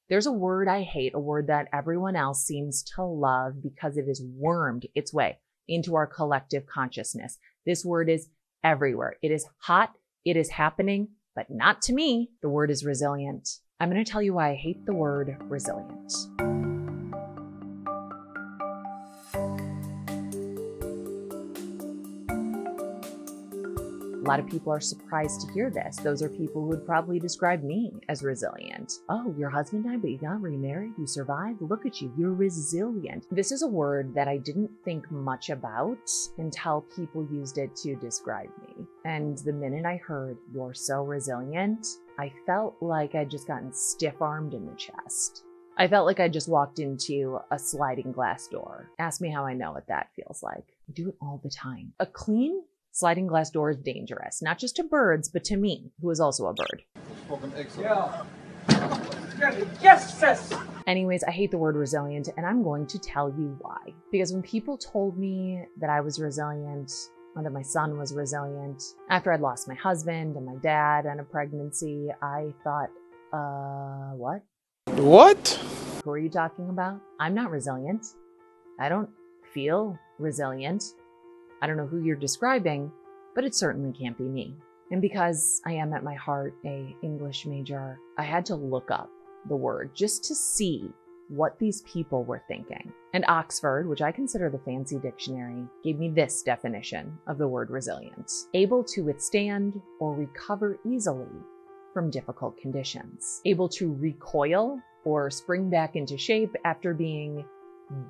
There's a word I hate, a word that everyone else seems to love because it has wormed its way into our collective consciousness. This word is everywhere. It is hot. It is happening, but not to me. The word is resilient. I'm going to tell you why I hate the word resilient. A lot of people are surprised to hear this. Those are people who would probably describe me as resilient. Oh, your husband died, but you got remarried, you survived. Look at you, you're resilient. This is a word that I didn't think much about until people used it to describe me. And the minute I heard, you're so resilient, I felt like I'd just gotten stiff-armed in the chest. I felt like I just walked into a sliding glass door. Ask me how I know what that feels like. I do it all the time. A clean sliding glass door is dangerous, not just to birds, but to me, who is also a bird. Yeah. Yes, sis! Anyways, I hate the word resilient, and I'm going to tell you why. Because when people told me that I was resilient, or that my son was resilient, after I'd lost my husband and my dad and a pregnancy, I thought, what? What? Who are you talking about? I'm not resilient. I don't feel resilient. I don't know who you're describing, but it certainly can't be me. And because I am at my heart a English major, I had to look up the word just to see what these people were thinking. And Oxford, which I consider the fancy dictionary, gave me this definition of the word resilient: able to withstand or recover easily from difficult conditions, able to recoil or spring back into shape after being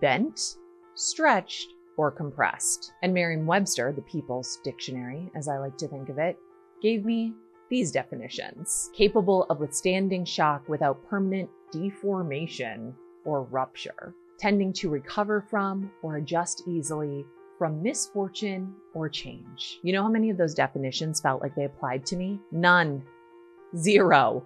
bent, stretched, or compressed. And Merriam-Webster, the People's Dictionary, as I like to think of it, gave me these definitions: capable of withstanding shock without permanent deformation or rupture, tending to recover from or adjust easily from misfortune or change. You know how many of those definitions felt like they applied to me? None. Zero.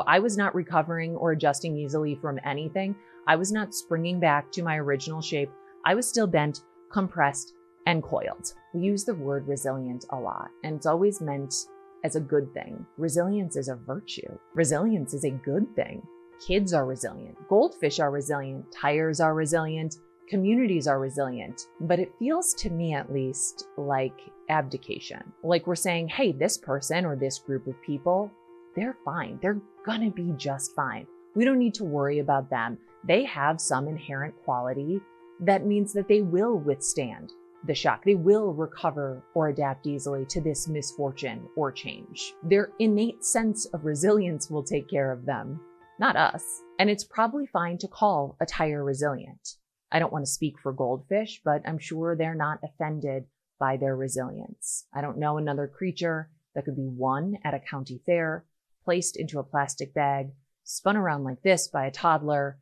I was not recovering or adjusting easily from anything. I was not springing back to my original shape. I was still bent, compressed, and coiled. We use the word resilient a lot, and it's always meant as a good thing. Resilience is a virtue. Resilience is a good thing. Kids are resilient. Goldfish are resilient. Tires are resilient. Communities are resilient. But it feels to me, at least, like abdication. Like we're saying, hey, this person or this group of people, they're fine. They're gonna be just fine. We don't need to worry about them. They have some inherent quality that means that they will withstand the shock. They will recover or adapt easily to this misfortune or change. Their innate sense of resilience will take care of them, not us. And it's probably fine to call a tire resilient. I don't want to speak for goldfish, but I'm sure they're not offended by their resilience. I don't know another creature that could be won at a county fair, placed into a plastic bag, spun around like this by a toddler,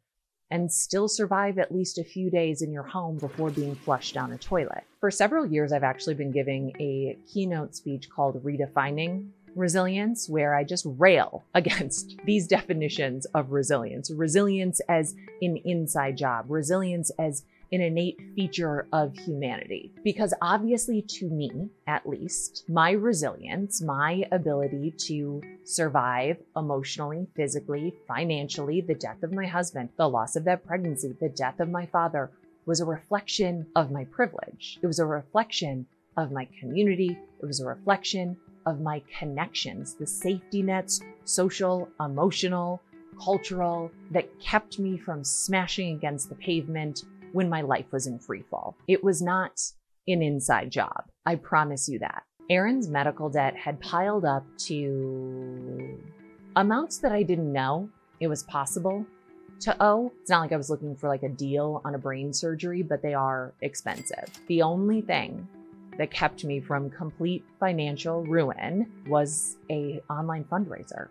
and still survive at least a few days in your home before being flushed down a toilet. For several years, I've actually been giving a keynote speech called Redefining Resilience, where I just rail against these definitions of resilience. Resilience as an inside job, resilience as an innate feature of humanity. Because obviously, to me, at least, my resilience, my ability to survive emotionally, physically, financially, the death of my husband, the loss of that pregnancy, the death of my father, was a reflection of my privilege. It was a reflection of my community. It was a reflection of my connections, the safety nets, social, emotional, cultural, that kept me from smashing against the pavement when my life was in free fall. It was not an inside job. I promise you that. Aaron's medical debt had piled up to amounts that I didn't know it was possible to owe. It's not like I was looking for like a deal on a brain surgery, but they are expensive. The only thing that kept me from complete financial ruin was an online fundraiser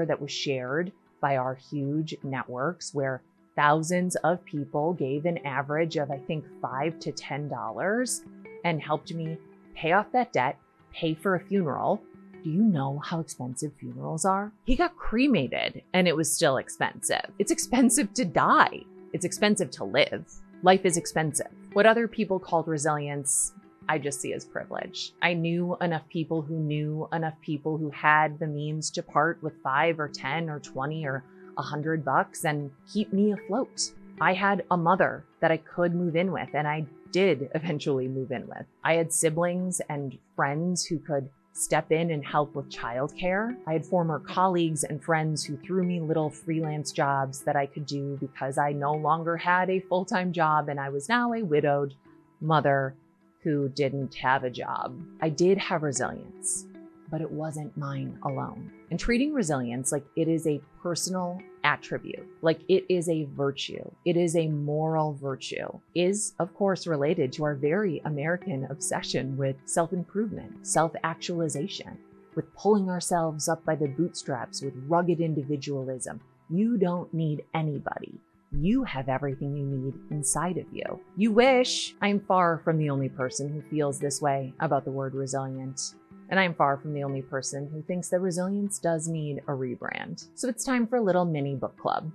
that was shared by our huge networks, where thousands of people gave an average of, I think, $5 to $10 and helped me pay off that debt, pay for a funeral. Do you know how expensive funerals are? He got cremated and it was still expensive. It's expensive to die. It's expensive to live. Life is expensive. What other people called resilience, I just see as privilege. I knew enough people who had the means to part with 5 or 10 or 20 or $100 and keep me afloat. I had a mother that I could move in with, and I did eventually move in with. I had siblings and friends who could step in and help with childcare. I had former colleagues and friends who threw me little freelance jobs that I could do because I no longer had a full-time job and I was now a widowed mother who didn't have a job. I did have resilience, but it wasn't mine alone. And treating resilience like it is a personal attribute, like it is a virtue, it is a moral virtue, is of course related to our very American obsession with self-improvement, self-actualization, with pulling ourselves up by the bootstraps, with rugged individualism. You don't need anybody. You have everything you need inside of you. You wish. I'm far from the only person who feels this way about the word resilient. And I'm far from the only person who thinks that resilience does need a rebrand. So it's time for a little mini book club.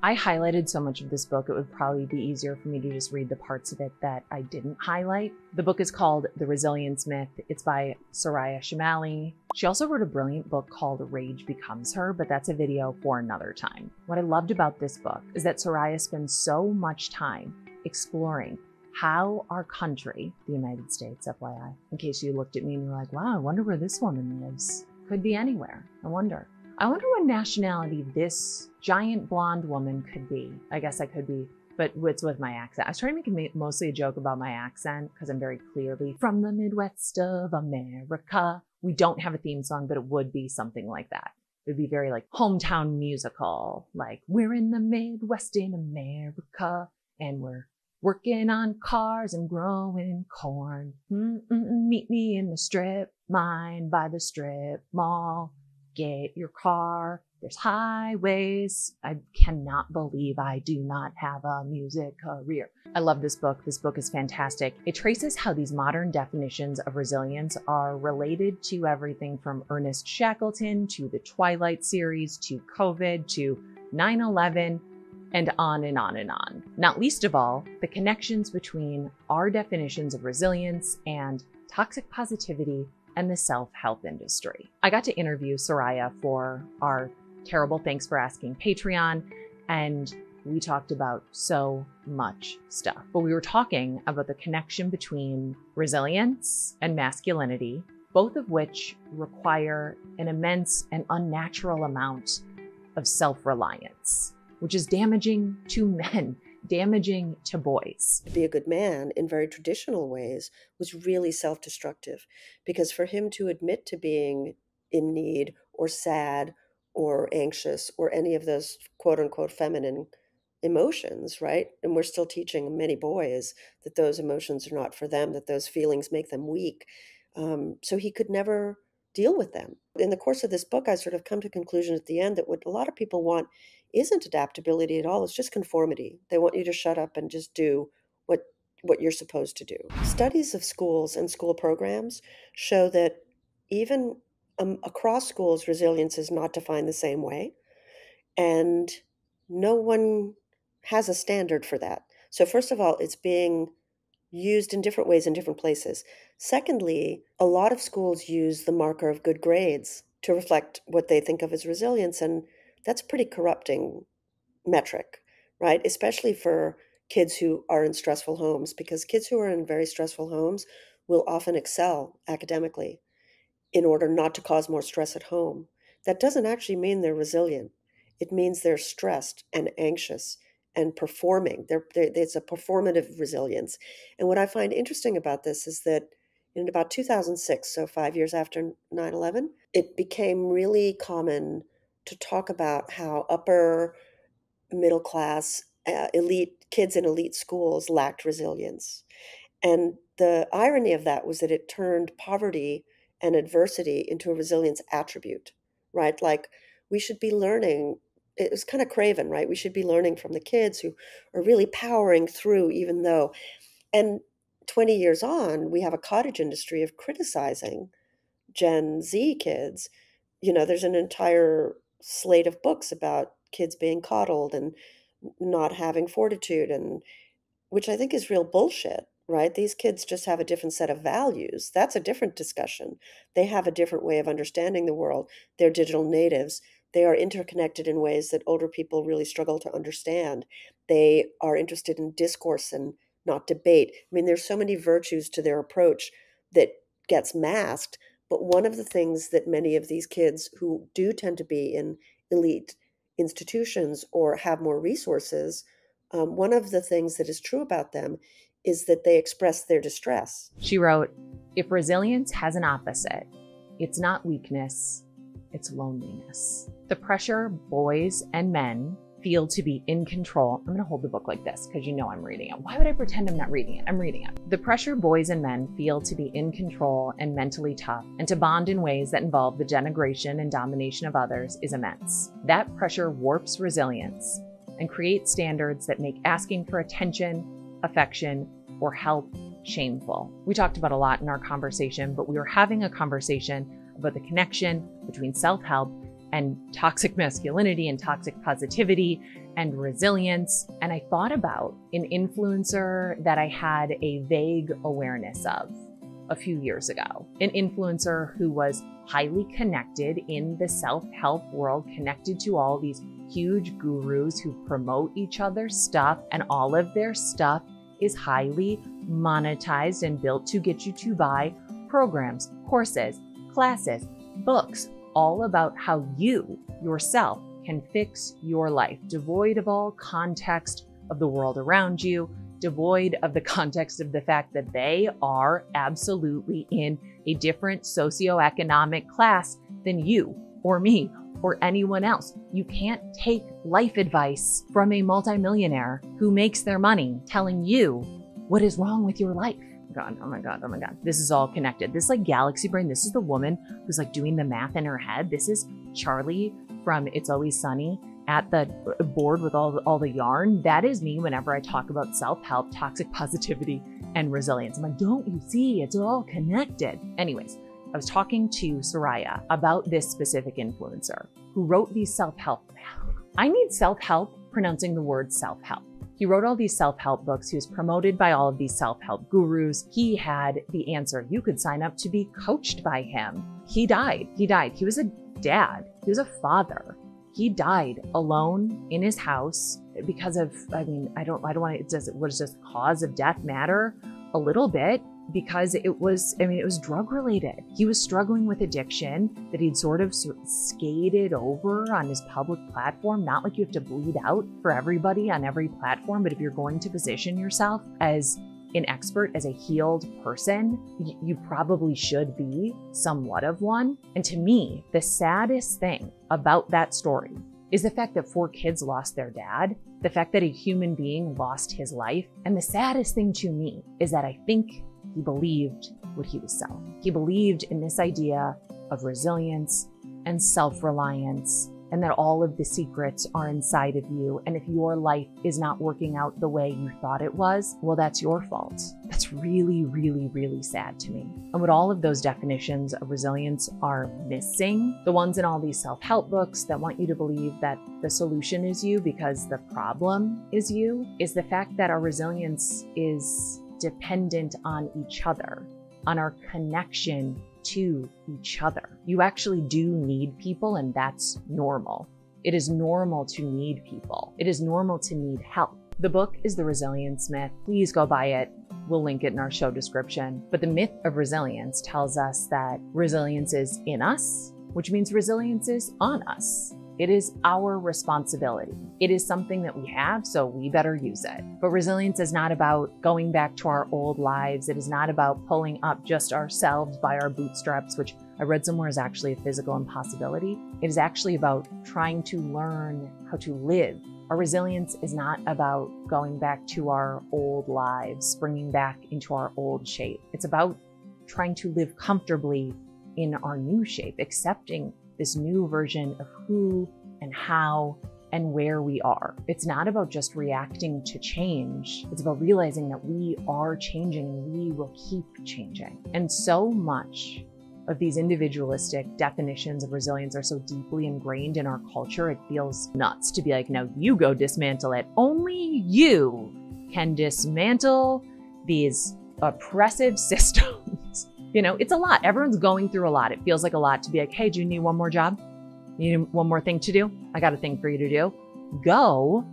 I highlighted so much of this book, it would probably be easier for me to just read the parts of it that I didn't highlight. The book is called The Resilience Myth. It's by Soraya Chemaly. She also wrote a brilliant book called Rage Becomes Her, but that's a video for another time. What I loved about this book is that Soraya spends so much time exploring how our country, the United States, FYI, in case you looked at me and you're like, wow, I wonder where this woman lives. Could be anywhere. I wonder what nationality this giant blonde woman could be. I guess I could be, but it's with my accent. I was trying to make mostly a joke about my accent because I'm very clearly from the Midwest of America. We don't have a theme song, but it would be something like that. It would be very like hometown musical, like we're in the Midwest in America and we're working on cars and growing corn. Meet me in the strip mine by the strip mall. Get your car. There's highways. I cannot believe I do not have a music career. I love this book. This book is fantastic. It traces how these modern definitions of resilience are related to everything from Ernest Shackleton to the Twilight series to COVID to 9/11. And on and on and on. Not least of all, the connections between our definitions of resilience and toxic positivity and the self-help industry. I got to interview Soraya for our Terrible Thanks for Asking Patreon, and we talked about so much stuff. But we were talking about the connection between resilience and masculinity, both of which require an immense and unnatural amount of self-reliance, which is damaging to men, damaging to boys. To be a good man in very traditional ways was really self-destructive, because for him to admit to being in need or sad or anxious or any of those quote unquote feminine emotions, right? And we're still teaching many boys that those emotions are not for them, that those feelings make them weak. So he could never deal with them. In the course of this book, I sort of come to a conclusion at the end that what a lot of people want isn't adaptability at all. It's just conformity. They want you to shut up and just do what you're supposed to do. Studies of schools and school programs show that even across schools, resilience is not defined the same way. And no one has a standard for that. So first of all, it's being used in different ways in different places. Secondly, a lot of schools use the marker of good grades to reflect what they think of as resilience, and that's a pretty corrupting metric, right? Especially for kids who are in stressful homes, because kids who are in very stressful homes will often excel academically in order not to cause more stress at home. That doesn't actually mean they're resilient. It means they're stressed and anxious and performing. It's a performative resilience. And what I find interesting about this is that in about 2006, so 5 years after 9/11, it became really common to talk about how upper middle class, elite kids in elite schools lacked resilience. And the irony of that was that it turned poverty and adversity into a resilience attribute, right? Like we should be learning. It was kind of craven, right? We should be learning from the kids who are really powering through, even though. And 20 years on, we have a cottage industry of criticizing Gen Z kids. There's an entire slate of books about kids being coddled and not having fortitude, and which I think is real bullshit, right? These kids just have a different set of values. That's a different discussion. They have a different way of understanding the world. They're digital natives. They are interconnected in ways that older people really struggle to understand. They are interested in discourse and not debate. I mean, there's so many virtues to their approach that gets masked. But one of the things that many of these kids who do tend to be in elite institutions or have more resources, one of the things that is true about them is that they express their distress. She wrote, "If resilience has an opposite, it's not weakness, it's loneliness. The pressure boys and men feel to be in control." I'm going to hold the book like this because you know I'm reading it. Why would I pretend I'm not reading it? I'm reading it. "The pressure boys and men feel to be in control and mentally tough and to bond in ways that involve the denigration and domination of others is immense. That pressure warps resilience and creates standards that make asking for attention, affection, or help shameful." We talked about a lot in our conversation, but we were having a conversation about the connection between self-help and toxic masculinity and toxic positivity and resilience. And I thought about an influencer that I had a vague awareness of a few years ago, an influencer who was highly connected in the self-help world, connected to all these huge gurus who promote each other's stuff, and all of their stuff is highly monetized and built to get you to buy programs, courses, classes, books, all about how you yourself can fix your life, devoid of all context of the world around you, devoid of the context of the fact that they are absolutely in a different socioeconomic class than you or me or anyone else. You can't take life advice from a multimillionaire who makes their money telling you what is wrong with your life. God, oh my God, oh my God. This is all connected. This is like galaxy brain. This is the woman who's like doing the math in her head. This is Charlie from It's Always Sunny at the board with all the yarn. That is me whenever I talk about self-help, toxic positivity, and resilience. I'm like, don't you see? It's all connected. Anyways, I was talking to Soraya about this specific influencer who wrote these self-help. I need self-help pronouncing the word self-help. He wrote all these self-help books. He was promoted by all of these self-help gurus. He had the answer. You could sign up to be coached by him. He died. He died. He was a dad. He was a father. He died alone in his house because of, I don't want to, what does the cause of death matter? A little bit, because it was drug related. He was struggling with addiction that he'd sort of skated over on his public platform. Not like you have to bleed out for everybody on every platform, but if you're going to position yourself as an expert, as a healed person, you probably should be somewhat of one. And to me, the saddest thing about that story is the fact that 4 kids lost their dad, the fact that a human being lost his life. And the saddest thing to me is that I think he believed what he was selling. He believed in this idea of resilience and self-reliance, and that all of the secrets are inside of you. And if your life is not working out the way you thought it was, well, that's your fault. That's really, really, really sad to me. And what all of those definitions of resilience are missing, the ones in all these self-help books that want you to believe that the solution is you because the problem is you, is the fact that our resilience is dependent on each other, on our connection to each other. You actually do need people, and that's normal. It is normal to need people. It is normal to need help. The book is The Resilience Myth. Please go buy it. We'll link it in our show description. But the myth of resilience tells us that resilience is in us, which means resilience is on us. It is our responsibility. It is something that we have, so we better use it. But resilience is not about going back to our old lives. It is not about pulling up just ourselves by our bootstraps, which I read somewhere is actually a physical impossibility. It is actually about trying to learn how to live. Our resilience is not about going back to our old lives, springing back into our old shape. It's about trying to live comfortably in our new shape, accepting this new version of who and how and where we are. It's not about just reacting to change. It's about realizing that we are changing and we will keep changing. And so much of these individualistic definitions of resilience are so deeply ingrained in our culture, it feels nuts to be like, no, you go dismantle it. Only you can dismantle these oppressive systems. You know, it's a lot. Everyone's going through a lot. It feels like a lot to be like, hey, do you need one more job? You need one more thing to do? I got a thing for you to do. Go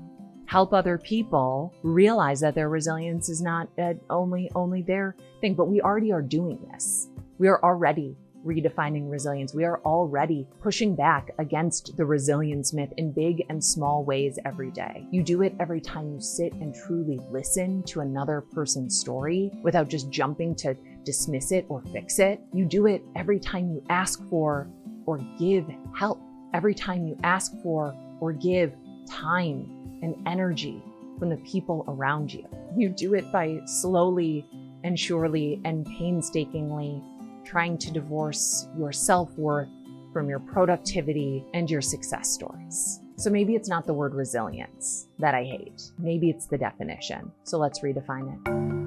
help other people realize that their resilience is not only their thing, but we already are doing this. We are already redefining resilience. We are already pushing back against the resilience myth in big and small ways every day. You do it every time you sit and truly listen to another person's story without just jumping to dismiss it or fix it. You do it every time you ask for or give help, every time you ask for or give time and energy from the people around you. You do it by slowly and surely and painstakingly trying to divorce your self-worth from your productivity and your success stories. So maybe it's not the word resilience that I hate. Maybe it's the definition. So let's redefine it.